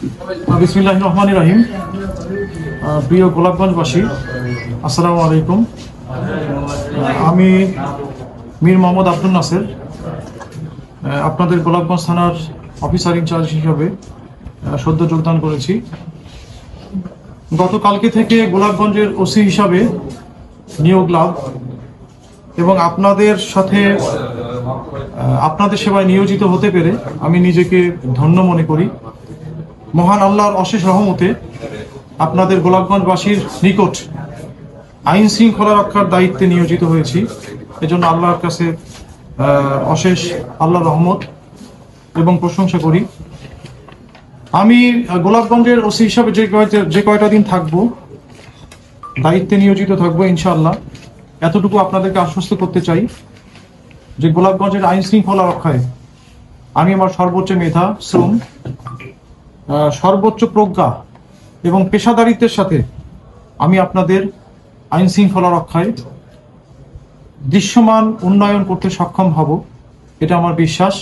বিসমিল্লাহির রহমানির রহিম। প্রিয় গোলাপগঞ্জবাসী, আসসালামু আলাইকুম। আমি মীর মোহাম্মদ আব্দুল নাসের, আপনাদের গোলাপগঞ্জ থানার অফিসার ইনচার্জ হিসাবে সদ্য যোগদান করেছি। গতকালকে থেকে গোলাপগঞ্জের ওসি হিসাবে নিয়োগ লাভ এবং আপনাদের সাথে আপনাদের সেবায় নিয়োজিত হতে পেরে আমি নিজেকে ধন্য মনে করি। মহান আল্লাহর অশেষ রহমতে আপনাদের গোলাপগঞ্জবাসীর নিকট আইন শৃঙ্খলা রক্ষার দায়িত্বে নিয়োজিত হয়েছি। এজন্য আল্লাহর কাছে অশেষ আল্লাহর রহমত এবং প্রশংসা করি। আমি গোলাপগঞ্জের ওসি হিসাবে যে কয়টা দিন থাকবো, দায়িত্বে নিয়োজিত থাকবো ইনশাআল্লাহ। এতটুকু আপনাদেরকে আশ্বস্ত করতে চাই যে গোলাপগঞ্জের আইন শৃঙ্খলা রক্ষায় আমি আমার সর্বোচ্চ মেধা, শ্রম, সর্বোচ্চ প্রজ্ঞা এবং পেশাদারিত্বের সাথে আমি আপনাদের আইন শৃঙ্খলা রক্ষায় দৃশ্যমান উন্নয়ন করতে সক্ষম হব, এটা আমার বিশ্বাস।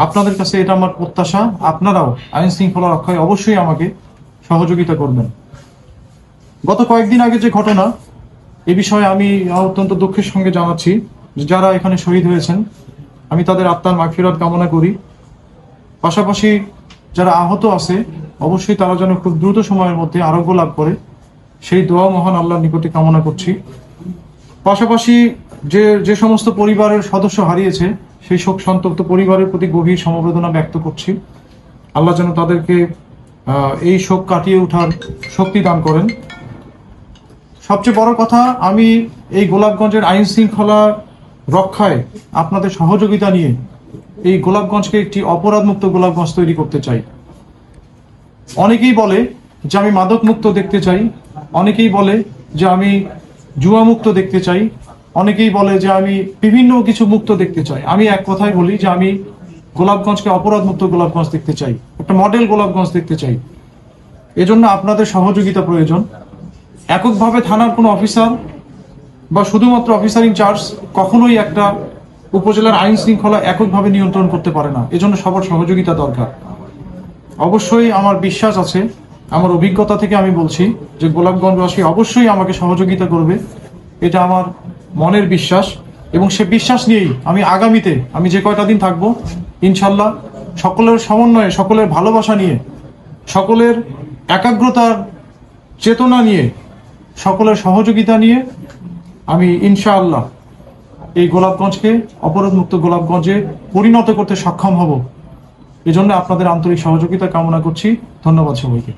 আপনাদের কাছে এটা আমার প্রত্যাশা, আপনারাও আইন শৃঙ্খলা রক্ষায় অবশ্যই আমাকে সহযোগিতা করবেন। গত কয়েকদিন আগে যে ঘটনা, এ বিষয়ে আমি অত্যন্ত দুঃখের সঙ্গে জানাচ্ছি যে যারা এখানে শহীদ হয়েছেন, আমি তাদের আত্মার মাগফিরাত কামনা করি। পাশাপাশি যারা আহত আছে, অবশ্যই তারা যেন খুব দ্রুত সময়ের মধ্যে আরোগ্য লাভ করে, সেই দোয়া মহান আল্লাহর নিকটে কামনা করছি। পাশাপাশি যে সমস্ত পরিবারের সদস্য হারিয়েছে, সেই শোক সন্তপ্ত পরিবারের প্রতি গভীর সমবেদনা ব্যক্ত করছি। আল্লাহ যেন তাদেরকে এই শোক কাটিয়ে ওঠার শক্তি দান করেন। সবচেয়ে বড় কথা, আমি এই গোলাপগঞ্জের আইন শৃঙ্খলা রক্ষায় আপনাদের সহযোগিতা নিয়ে এই গোলাপগঞ্জকে একটি অপরাধমুক্ত গোলাপগঞ্জ তৈরি করতে চাই। অনেকেই বলে যে আমি মাদক মুক্ত দেখতে চাই, অনেকেই বলে যে আমি জুয়া মুক্ত দেখতে চাই, অনেকেই বলে যে আমি বিভিন্ন কিছু মুক্ত দেখতে চাই। আমি এক কথাই বলি যে আমি গোলাপগঞ্জকে অপরাধ মুক্ত গোলাপগঞ্জ দেখতে চাই, একটা মডেল গোলাপগঞ্জ দেখতে চাই। এজন্য আপনাদের সহযোগিতা প্রয়োজন। এককভাবে থানার কোনো অফিসার বা শুধুমাত্র অফিসার ইনচার্জ কখনোই একটা উপজেলার আইন শৃঙ্খলা এককভাবে নিয়ন্ত্রণ করতে পারে না। এজন্য সবার সহযোগিতা দরকার। অবশ্যই আমার বিশ্বাস আছে, আমার অভিজ্ঞতা থেকে আমি বলছি যে গোলাপগঞ্জবাসী অবশ্যই আমাকে সহযোগিতা করবে, এটা আমার মনের বিশ্বাস। এবং সে বিশ্বাস নিয়েই আমি আগামীতে আমি যে কয়টা দিন থাকবো, ইনশাল্লাহ সকলের সমন্বয়ে, সকলের ভালোবাসা নিয়ে, সকলের একাগ্রতার চেতনা নিয়ে, সকলের সহযোগিতা নিয়ে আমি ইনশাআল্লাহ এই গোলাপগঞ্জকে অপরাধমুক্ত গোলাপগঞ্জে পরিণত করতে সক্ষম হব। এজন্য আপনাদের আন্তরিক সহযোগিতা কামনা করছি। ধন্যবাদ সবাইকে।